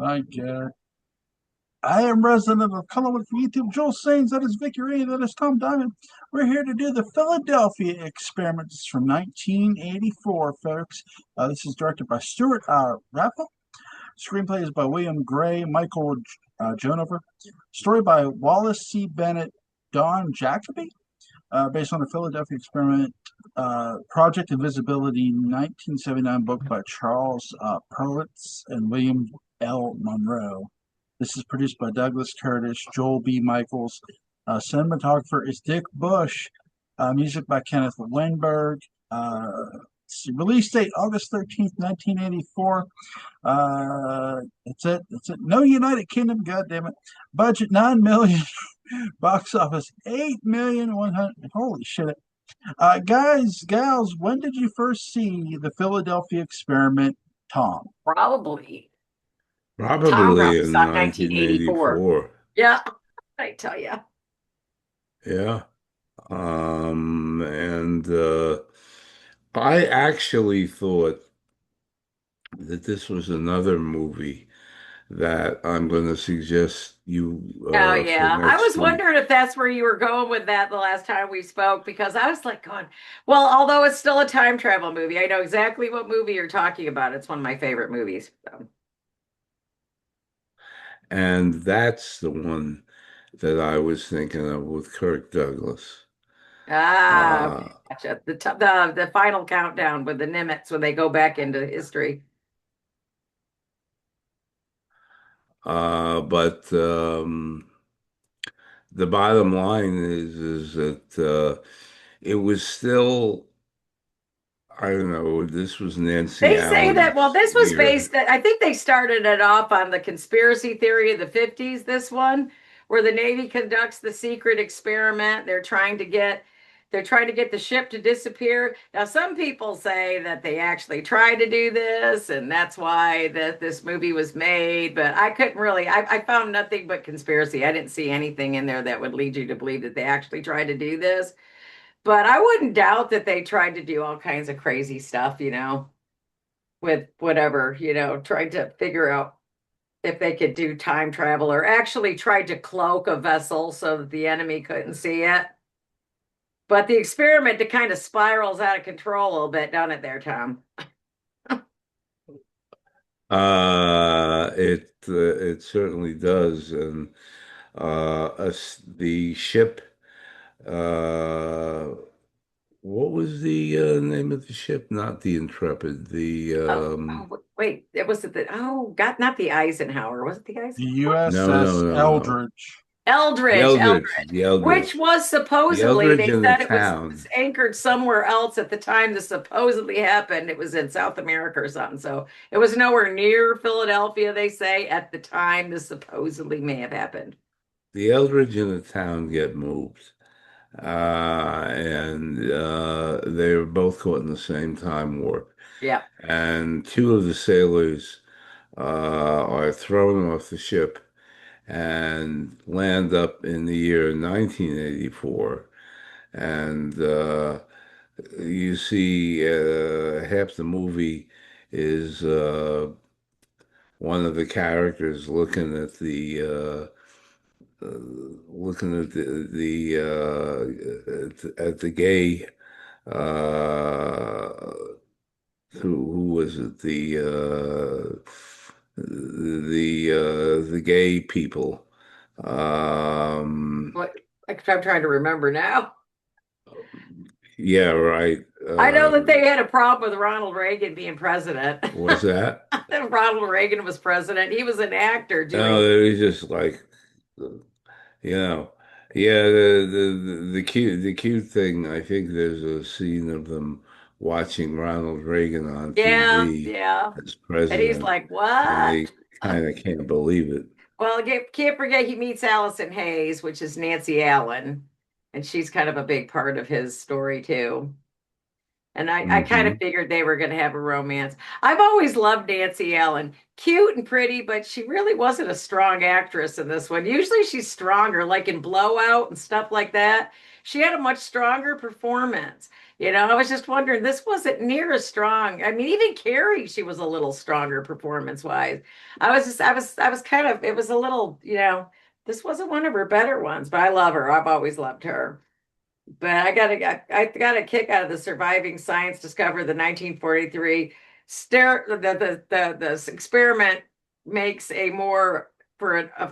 I get. I am resident of Colorwood from YouTube. Joel Sains, that is Vickie Ray, that is Tom Diamond. We're here to do the Philadelphia Experiment. It's from 1984, folks. This is directed by Stuart Raffel. Screenplay is by William Gray, Michael Jonover. Story by Wallace C. Bennett, Don Jacoby. Based on the Philadelphia Experiment, Project Invisibility, 1979 book by Charles Perlitz and William L. Monroe. This is produced by Douglas Curtis, Joel B. Michaels. Cinematographer is Dick Bush. Music by Kenneth Weinberg. Release date August 13th, 1984. That's it. That's it. No United Kingdom. God damn it. Budget 9 million. Box office 8,100,000. Holy shit! Guys, gals, when did you first see the Philadelphia Experiment, Tom? Probably. Tom Probably probably in saw it 1984. 1984. Yeah, I tell you. Yeah. And I actually thought that this was another movie that I'm going to suggest you Oh, for yeah. I was next week. wondering if that's where you were going with that the last time we spoke, because I was like going, well, although it's still a time travel movie, I know exactly what movie you're talking about. It's one of my favorite movies. So. And that's the one that I was thinking of with Kirk Douglas. Ah, Uh, okay, gotcha. The final countdown with the Nimitz when they go back into history. but the bottom line is that it was still, I don't know, this was Nancy They say that, well, Allen's this was year. based, I think they started it off on the conspiracy theory of the 50s, this one, where the Navy conducts the secret experiment. They're trying to get the ship to disappear. Now, some people say that they actually tried to do this, and that's why this movie was made. But I couldn't really, I found nothing but conspiracy. I didn't see anything in there that would lead you to believe that they actually tried to do this. But I wouldn't doubt that they tried to do all kinds of crazy stuff, with whatever, trying to figure out if they could do time travel or actually tried to cloak a vessel so that the enemy couldn't see it. But the experiment that kind of spirals out of control a little bit, doesn't it there, Tom? It certainly does, and the ship. Uh, what was the name of the ship? Not the Intrepid. The Wait, it was God, not the Eisenhower. Was it the The Eisenhower? no, no, USS no, no. Eldridge. Eldridge, The which Eldridge, was the supposedly, Eldridge they in the said it was town. anchored somewhere else at the time this supposedly happened. It was in South America or something. So it was nowhere near Philadelphia, they say, at the time this supposedly may have happened. The Eldridge and the town get moved, and they were both caught in the same time warp. Yeah. And two of the sailors are thrown off the ship and land up in the year 1984. And you see half the movie is one of the characters looking at at the gay uh, who was it the gay people. um What I'm trying to remember now. yeah, right. I know that they had a problem with Ronald Reagan being president. Was that? Ronald Reagan was president. He was an actor No, doing. it was just like, you know, yeah, the cute thing, I think there's a scene of them watching Ronald Reagan on Yeah, TV yeah. as And he's president, like, and "What?" they kind of can't believe it. Well, can't forget he meets Allison Hayes, which is Nancy Allen, and she's kind of a big part of his story too. And I kind of Hmm. figured they were going to have a romance. I've always loved Nancy Allen. Cute and pretty, but she really wasn't a strong actress in this one. Usually she's stronger, like in Blowout and stuff like that. She had a much stronger performance. I was just wondering, this wasn't near as strong. I mean, even Carrie, she was a little stronger performance wise. I was kind of, it was a little, this wasn't one of her better ones, but I love her. I've always loved her. But I got a kick out of the surviving science discovered the 1943 this experiment makes a more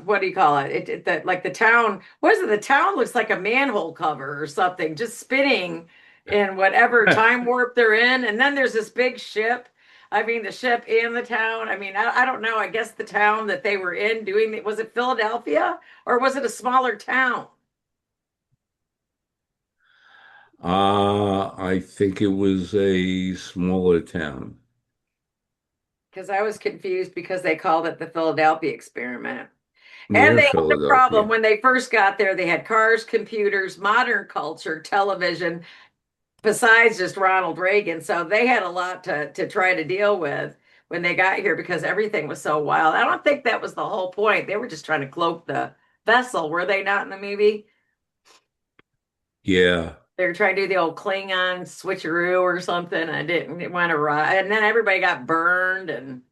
what do you call it? Like the town, what is it? The town looks like a manhole cover or something, just spinning in whatever time warp they're in. And then there's this big ship. I mean, the ship and the town. I mean, I don't know. I guess the town that they were in doing, was it Philadelphia or was it a smaller town? I think it was a smaller town Because I was confused because they called it the Philadelphia experiment. And near they had a problem Philadelphia. when they first got there. They had cars, computers, modern culture, television, besides just Ronald Reagan. So they had a lot to try to deal with when they got here because everything was so wild. I don't think that was the whole point. They were just trying to cloak the vessel, were they not in the movie? Yeah, They were trying to do the old Klingon switcheroo or something. And it went awry. And then everybody got burned and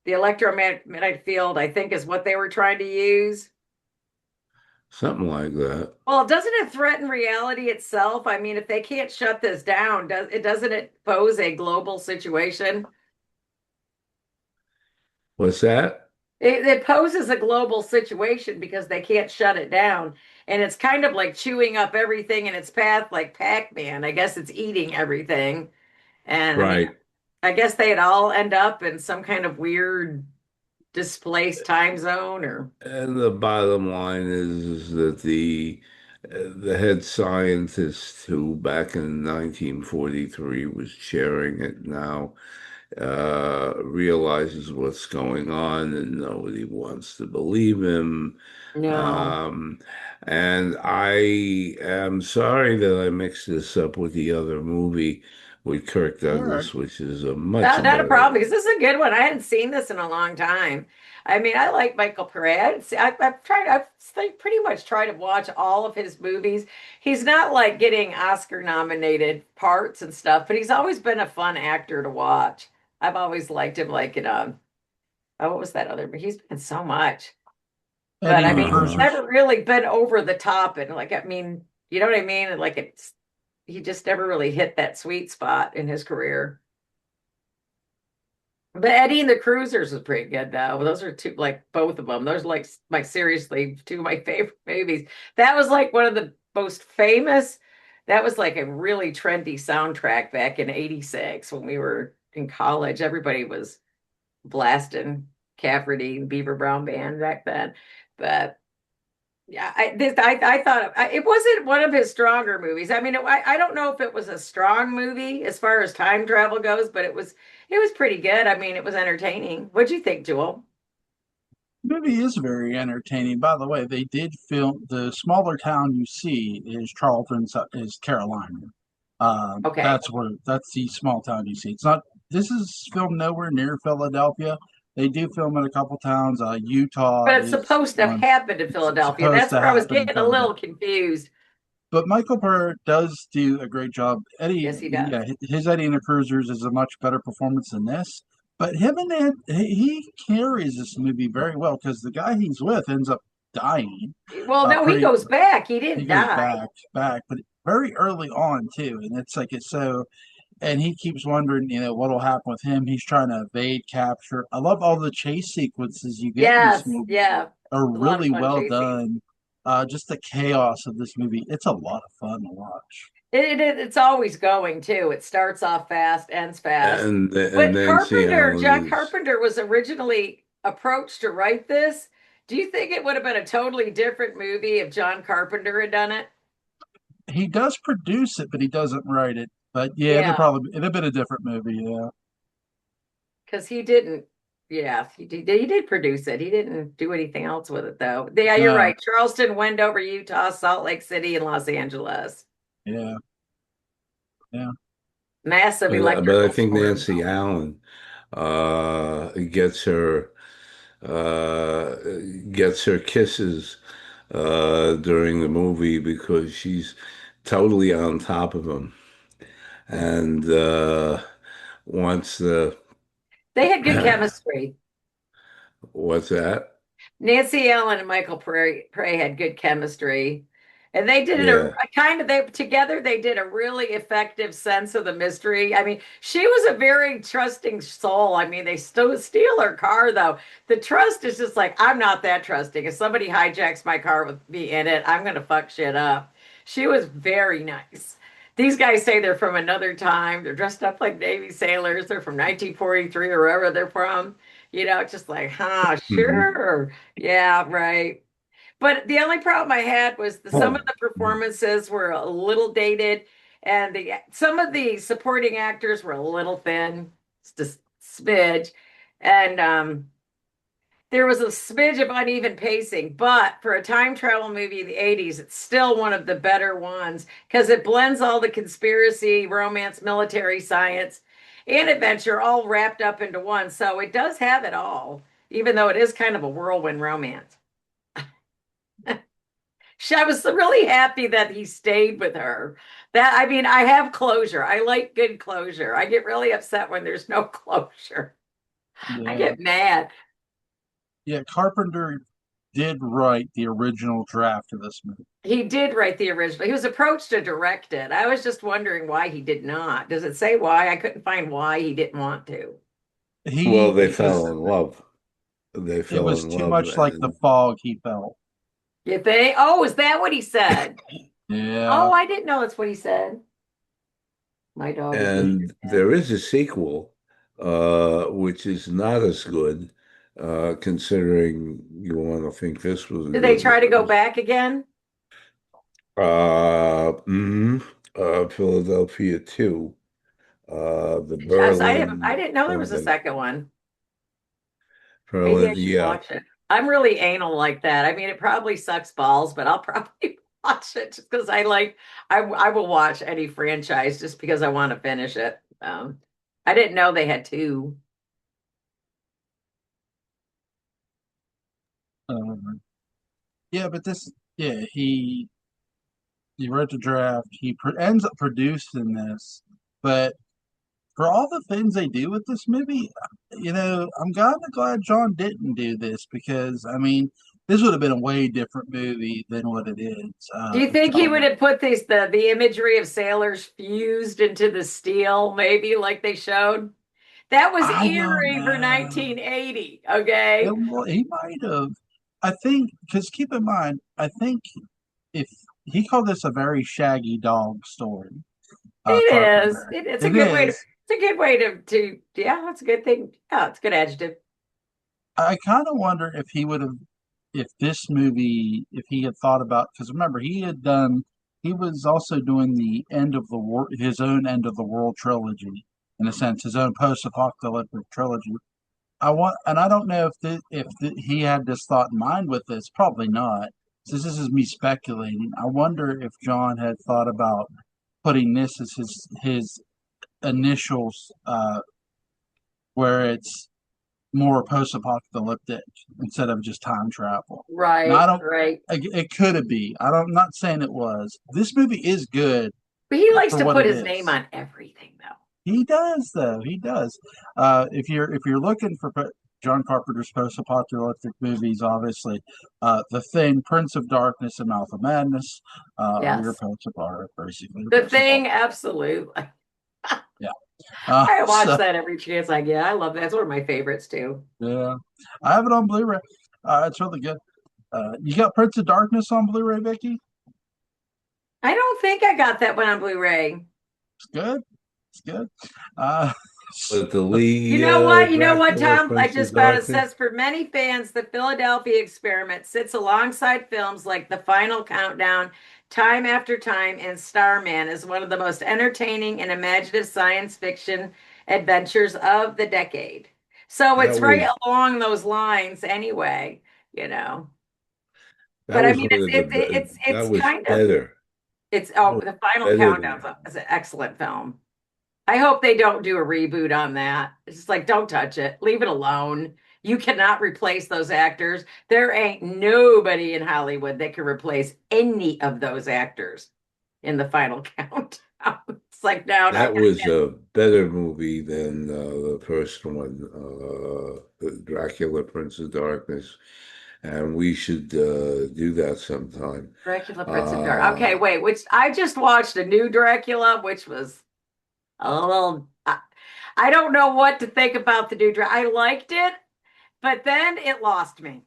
the electromagnetic field, I think, is what they were trying to use. something like that. Well, doesn't it threaten reality itself? I mean, if they can't shut this down, doesn't it pose a global situation? What's that? It poses a global situation because they can't shut it down. And it's kind of like chewing up everything in its path, like Pac-Man. I guess it's eating everything. And I mean, Right. I guess they'd all end up in some kind of weird displaced time zone or And the bottom line is that the head scientist who back in 1943 was chairing it now realizes what's going on and nobody wants to believe him. no. Um, and I am sorry that I mixed this up with the other movie with Kirk All right. Douglas, which is a much Not a problem better. because this is a good one. I hadn't seen this in a long time. I mean, I like Michael Pare. Pretty much tried to watch all of his movies. He's not like getting Oscar nominated parts and stuff, but he's always been a fun actor to watch. I've always liked him, like oh, what was that other? He's been so much, but Eddie I and the mean, he's Uh-huh. Cruisers. never really been over the top. And like, I mean, you know what I mean? And like, he just never really hit that sweet spot in his career. But Eddie and the Cruisers was pretty good though. Those are two, like both of them. Those are like my seriously two of my favorite movies. That was like one of the most famous. That was like a really trendy soundtrack back in '86 when we were in college. Everybody was blasting Cafferty and Beaver Brown Band back then. But yeah, I thought it wasn't one of his stronger movies. I mean, I don't know if it was a strong movie as far as time travel goes, but it was pretty good. I mean, it was entertaining. What'd you think, Jewel? The movie is very entertaining. By the way, they did film the smaller town you see is Charlton, is Carolina. Okay, That's the small town you see. It's not. This is filmed nowhere near Philadelphia. They do film in a couple towns. Utah but it's is supposed to have one. happened in It's Philadelphia. supposed That's to where I was happen in getting a Philadelphia. little confused. But Michael Burr does do a great job. Eddie, Yes, he does. yeah, his Eddie and the Cruisers is a much better performance than this. But him and Ed, he carries this movie very well because the guy he's with ends up dying. Well, no, he Pretty, goes back. He he didn't goes die. but very early on too. And it's so, and he keeps wondering, what'll happen with him. He's trying to evade capture. I love all the chase sequences you get in this Yes, movie yeah. are A lot of really fun well chase scenes. done. Just the chaos of this movie. It's a lot of fun to watch. It's always going too. It starts off fast, ends fast. And But Nancy John Allen is Carpenter was originally approached to write this. Do you think it would have been a totally different movie if John Carpenter had done it? He does produce it, but he doesn't write it. But yeah, Yeah, it'd have been a different movie. Yeah, because he didn't. Yeah, he did produce it. He didn't do anything else with it though. Yeah, you're no, right. Charleston, Wendover, Utah, Salt Lake City, and Los Angeles. yeah, yeah. Massive but I electrical think storm. Nancy Allen gets her uh, gets her kisses during the movie because she's totally on top of him. and wants the They had good chemistry. what's that? Nancy Allen and Michael Prey had good chemistry. And they did Yeah. a kind of they together they did a really effective sense of the mystery. I mean, she was a very trusting soul. I mean, they still steal her car though. The trust is just like, I'm not that trusting. If somebody hijacks my car with me in it, I'm gonna fuck shit up. She was very nice. These guys say they're from another time. They're dressed up like Navy sailors. They're from 1943 or wherever they're from. It's just like, huh, Mhm. sure. Yeah, right. But the only problem I had was some of the performances were a little dated, and some of the supporting actors were a little thin, just smidge, and there was a smidge of uneven pacing. But for a time travel movie in the 80s, it's still one of the better ones because it blends all the conspiracy, romance, military science, and adventure all wrapped up into one. So it does have it all, even though it is kind of a whirlwind romance. I was really happy that he stayed with her. That I mean, I have closure. I like good closure. I get really upset when there's no closure. I Yeah, get mad. yeah. Carpenter did write the original draft of this movie. He did write the original. He was approached to direct it. I was just wondering why he did not. Does it say why? I couldn't find why he didn't want to. He Well, they because fell in love. They it fell was in too love, much like the and fog he felt. You think? Oh, is that what he said? Yeah, Oh, I didn't know that's what he said. My dog is making and me mad. there is a sequel, which is not as good, considering you want to think this was a Did they good try to go movie. back again? Mhm. Philadelphia 2, the Yes, I Berlin didn't know there was a something. second one. Maybe I Berlin, should yeah. watch it. I'm really anal like that. I mean, it probably sucks balls, but I'll probably watch it just because I will watch any franchise just because I want to finish it. I didn't know they had two. um, yeah, but yeah, he wrote the draft. Ends up producing this, but for all the things they do with this movie, I'm kind of glad John didn't do this because I mean, this would have been a way different movie than what it is. Do you If think he would John, have put the imagery of sailors fused into the steel, maybe like they showed? That was I don't eerie for know. 1980. Okay. He might have. I think because keep in mind, I think if he called this a very shaggy dog story, It is. Carpenter. It's a It good way to is. it's a good way to yeah, that's a good thing. Yeah, it's a good adjective. I kind of wonder if he would have, if this movie, if he had thought about, because remember, he was also doing the end of the world, his own end of the world trilogy, in a sense, his own post-apocalyptic trilogy. And I don't know he had this thought in mind with this. Probably not. Since this is me speculating, I wonder if John had thought about putting this as his initials, where it's more post-apocalyptic instead of just time travel. Now I Right, don't. right. It could be. I'm not saying it was. This movie is good But he likes for to what put it his name is. on everything, though. He does, though. He does. If you're looking for John Carpenter's post-apocalyptic movies, obviously, The Thing, Prince of Darkness, and Mouth of Madness are your Yes. basically The post-apocalyptic. Thing, absolutely. Yeah. I watch So that every chance I get. I love that. It's one of my favorites too. yeah, I have it on Blu-ray. It's really good. You got Prince of Darkness on Blu-ray, Vicky? I don't think I got that one on Blu-ray. It's good. It's good. Uh, But the You Lee know what? You know what, Dracula, Tom? I Prince of just found it Darkness. says for many fans, the Philadelphia experiment sits alongside films like The Final Countdown, Time After Time, and Starman as one of the most entertaining and imaginative science fiction adventures of the decade. So That it's right was along those lines anyway, you know. that But I was mean, one of that it's was kind of better. it's That oh, was The Final better Countdown than is an excellent film. I hope they don't do a reboot on that. It's just like, don't touch it. Leave it alone. You cannot replace those actors. There ain't nobody in Hollywood that can replace any of those actors in the final countdown. It's like, no, no, That was a better movie than the first one, Dracula, Prince of Darkness, and we should do that sometime. Dracula, Prince of Dark. Okay, Uh, wait, which I just watched a new Dracula, which was a little. I don't know what to think about the new Dracula. I liked it, but then it lost me.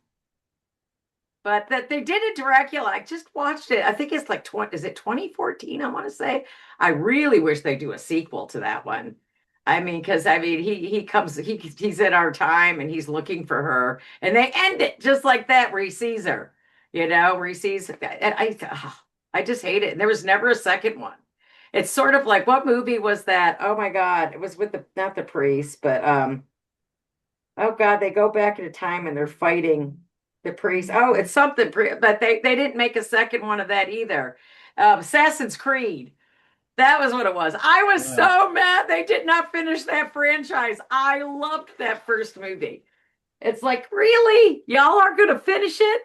But that they did a Dracula. I just watched it. I think it's like 20, is it 2014? I want to say. I really wish they do a sequel to that one. I mean, because I mean, he comes, he's in our time and he's looking for her, and they end it just like that, where he sees her, where he sees, and I just hate it. And there was never a second one. It's sort of like, what movie was that? Oh my God, it was with the not the priest, but oh God, they go back in a time and they're fighting the priest. Oh, it's something, but they didn't make a second one of that either. Assassin's Creed. That was what it was. I was Yeah, so mad they did not finish that franchise. I loved that first movie. It's like, really? Y'all aren't going to finish it?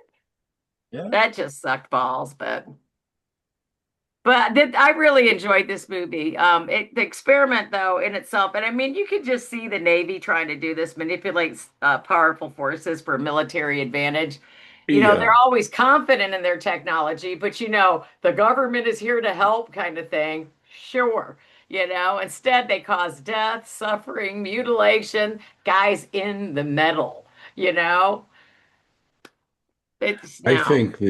yeah. That just sucked balls, but I really enjoyed this movie. The experiment though in itself, and I mean, you could just see the Navy trying to do this, manipulate powerful forces for military advantage. They're yeah, always confident in their technology, but the government is here to help, kind of thing. Sure. Instead they cause death, suffering, mutilation, guys in the metal. You know, it's I now. think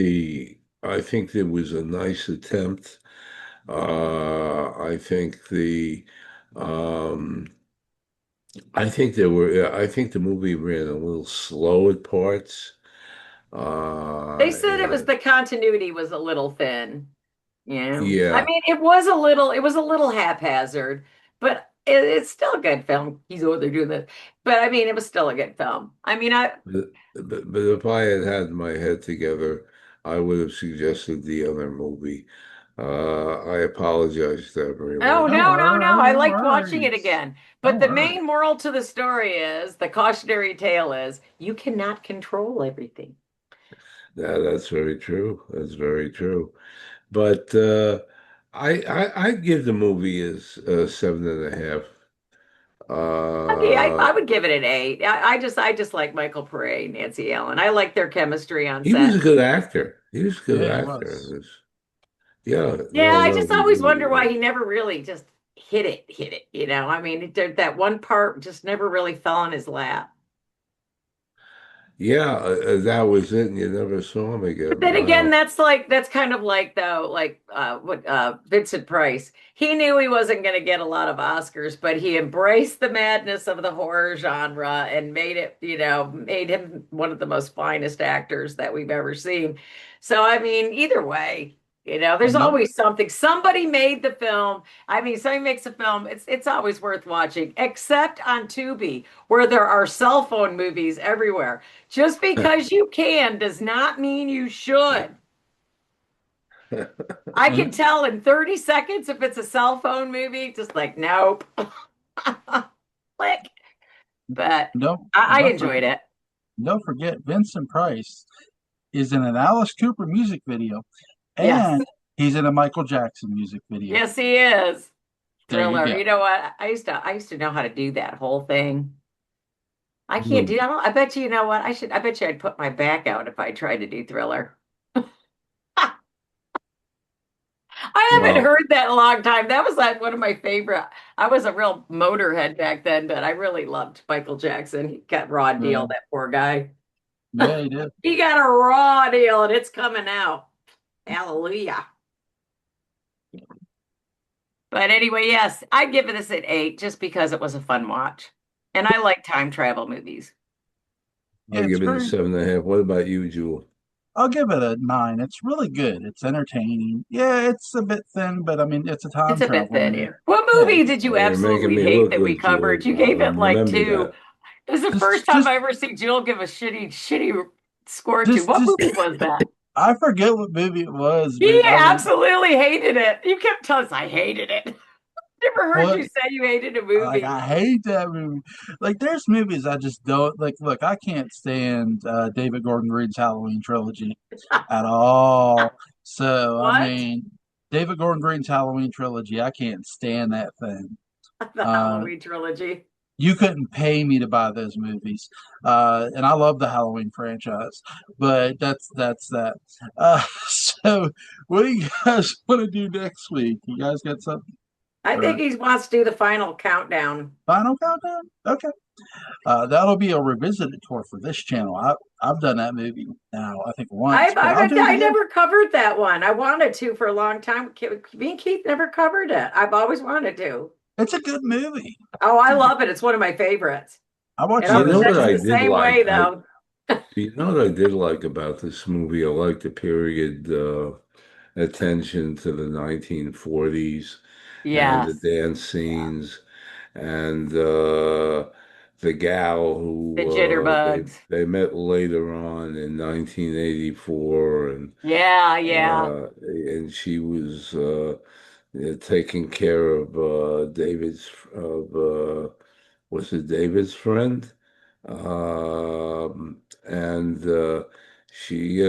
I think there was a nice attempt. I think um, I think the movie ran a little slow at parts. They said it was And the continuity was a little thin. Yeah. I yeah, mean, it was a little haphazard, but it's still a good film. He's over there doing this. But I mean, it was still a good film. I mean, but if I had had my head together, I would have suggested the other movie. I apologize to oh, everyone. No no, no, no. I no liked watching it worries. again. No But the worries. main moral to the story is, the cautionary tale is, you cannot control everything. Yeah, that's very true. That's very true. But I'd give the movie as 7.5. Okay, I Uh, would give it an 8. I just like Michael Pare, Nancy Allen. I like their chemistry on he was set. a good actor. He was a good Yeah, he actor. was. Yeah, Yeah, no, I no, just he always really wonder why was. he never really just hit it. I mean, that one part just never really fell in his lap. Yeah, that was it, and you never saw him But again. then again, Wow. that's kind of like, though, like what Vincent Price. He knew he wasn't going to get a lot of Oscars, but he embraced the madness of the horror genre and made him one of the most finest actors that we've ever seen. So I mean, either way, there's Nope. always something. Somebody made the film. I mean, somebody makes a film. It's always worth watching, except on Tubi, where there are cell phone movies everywhere. Just because you can does not mean you should. I can And tell in 30 seconds if it's a cell phone movie, just like, nope. Click. But I don't enjoyed it. don't forget Vincent Price is in an Alice Cooper music video Yes. and he's in a Michael Jackson music video. Yes, he is. There you Thriller. go. You know what? I used to know how to do that whole thing. I can't Hmm. do that. I bet you know what? I bet you I'd put my back out if I tried to do Thriller. I haven't Well, heard that in a long time. That was like one of my favorite. I was a real Motorhead back then, but I really loved Michael Jackson. He got raw deal, Yeah, that poor guy. yeah, he did. He got a raw deal and it's coming out. Hallelujah. But anyway, yes, I'd give this an 8 just because it was a fun watch. And I like time travel movies. I'll Yeah, it's give it a very. 7.5. What about you, Jewel? I'll give it a 9. It's really good. It's entertaining. Yeah, it's a bit thin, but I mean, it's a It's time a bit travel thin movie. here. What Yeah, movie did you You're making absolutely me hate look that we good, covered? Jewel. You gave it like Remember 2. that. It was the just, first time just, I ever seen Jill give a shitty score to. just, What just. movie was that? I forget what movie it was, He but I mean, absolutely hated it. You kept telling us I hated it. Never heard what? you say you hated a Like movie. I hate that movie. Like there's movies I just don't like. Look, I can't stand David Gordon Green's Halloween trilogy at all. So I What? mean, David Gordon Green's Halloween trilogy. I can't stand that thing. The Uh, Halloween trilogy. you couldn't pay me to buy those movies, and I love the Halloween franchise, but that's that. So, what do you guys want to do next week? You guys got something? I think Or he wants to do the final countdown. final countdown? Okay. That'll be a revisited tour for this channel. I've done that movie now, I think once, but I'll do it I again. never covered that one. I wanted to for a long time. Me and Keith never covered it. I've always wanted to. It's a good movie. Oh, I love it. It's one of my favorites. I watched And it You I'm know as a what that's I the kid. did same way like? though. You know what I did like about this movie? I liked the period attention to the 1940s and the Yes. dance scenes and the gal The who jitterbugs. they met later on in 1984 Yeah, yeah. and she was taking care of David's of was it David's friend? And she,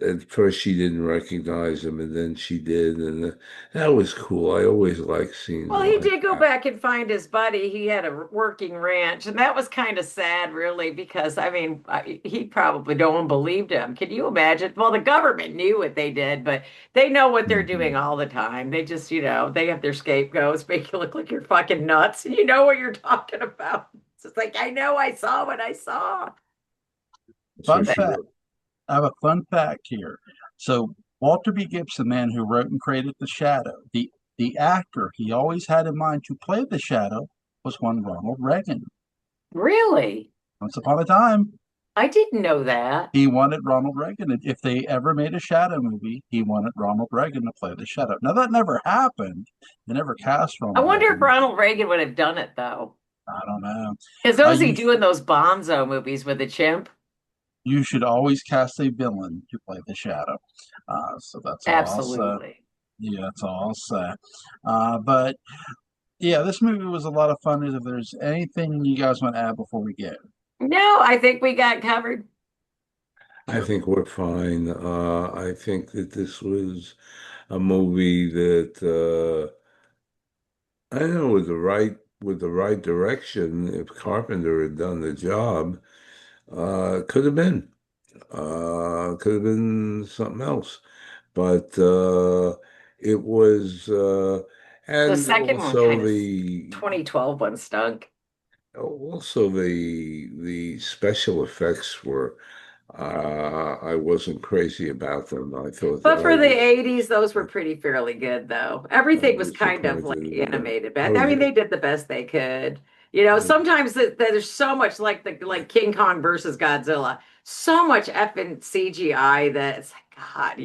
at first she didn't recognize him, and then she did, and that was cool. I always like scenes Well, he like did go that. back and find his buddy. He had a working ranch, and that was kind of sad, really, because I mean, he probably no one believed him. Can you imagine? Well, the government knew what they did, but they know what they're doing Mhm. all the time. They just, they have their scapegoats, make you look like you're fucking nuts, and you know what you're talking about. It's just like, I know I saw what I saw. For Fun fact. sure. I have a fun fact here. So Walter B. Gibson, man who wrote and created The Shadow, the actor he always had in mind to play the Shadow was one Ronald Reagan. Really? Once upon a time, I didn't know that. he wanted Ronald Reagan. If they ever made a Shadow movie, he wanted Ronald Reagan to play the Shadow. Now that never happened. They never cast I Ronald wonder if Reagan. Ronald Reagan would have done it though. I don't know. Because those he You doing those Bonzo movies with the chimp? you should always cast a villain to play the Shadow. So that's all I'll say. Absolutely. Yeah, that's all I'll say. But yeah, this movie was a lot of fun. If there's anything you guys want to add before we get, No, I think we got covered. I think we're fine. I think that this was a movie that I don't know with the right direction. If Carpenter had done the job, could have been. Could have been something else, but it was, The and second one kind also of 2012 one stunk. the special effects were. I wasn't crazy about them. I thought But for I the was 80s, those were pretty fairly good, though. Everything was kind of like disappointed. animated. But Oh I mean, yeah, they did the best they could. yeah, Sometimes there's so much like the like King Kong versus Godzilla, so much effing CGI that it's like God,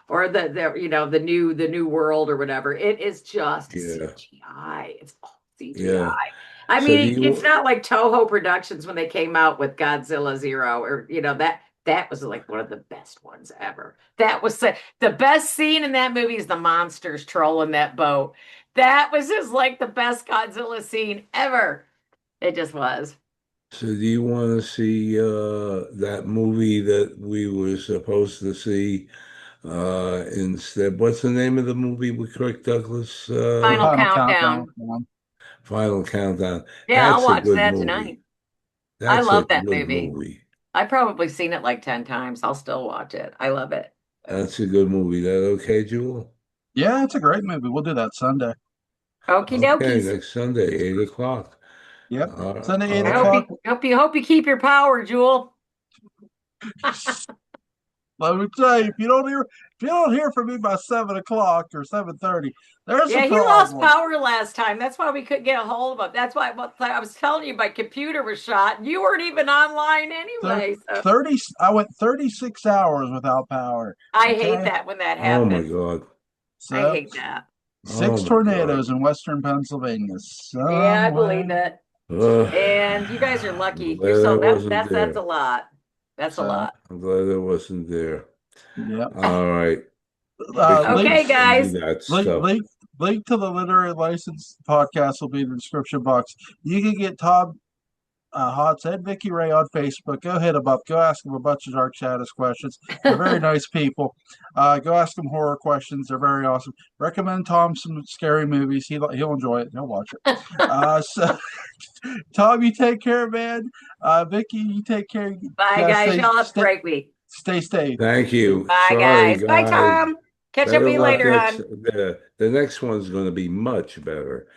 or the new world or whatever. It is just yeah, CGI. It's all CGI. yeah. I So do mean, it's you? not like Toho Productions when they came out with Godzilla Zero or that was like one of the best ones ever. That was the best scene in that movie is the monsters trolling that boat. That was just like the best Godzilla scene ever. It just was. So do you want to see that movie that we were supposed to see instead? What's the name of the movie with Kirk Douglas? the Final final countdown. countdown. Final Countdown. Yeah, I'll That's a watch good that tonight. movie. I That's a love that good movie. movie. I've probably seen it like 10 times. I'll still watch it. I love it. That's a good movie. That okay, Jewel? Yeah, it's a great movie. We'll do that Sunday. Okie Okay, dokies. next Sunday, 8 o'clock. Yep, Sunday eight All I right. o'clock. hope you keep your power, Jewel. Let me tell you, if you don't hear from me by 7 o'clock or 7:30, there's a Yeah, he lost problem. power last time. That's why we couldn't get a hold of him. That's why I was telling you my computer was shot. And you weren't even online Thir- anyway. So 30. I went 36 hours without power. I hate Okay, that when that Oh my happens. God. I so hate that. Oh six my God. tornadoes in western Pennsylvania. Yeah, I believe Somewhere. it. Ugh. And you guys are I'm lucky. You're glad I so wasn't that's a there. lot. That's a So lot. I'm glad I wasn't there. yep. All right. Link, Okay, Vickie, send me guys. that link, stuff. link, link to the literary license podcast will be in the description box. You can get Tom Hotz and Vickie Ray on Facebook. Go hit them up. Go ask them a bunch of Dark Shadows questions. They're very nice people. Go ask them horror questions. They're very awesome. Recommend Tom some scary movies. He'll enjoy it. He'll watch it. So, Tom, you take care, man. Vickie, you take care. Bye, guys. Y'all have a great week. Stay safe. Thank you. Bye, Sorry, guys. Bye, guys. Tom. Catch up Better with you luck later, next. hon. The next one's going to be much better.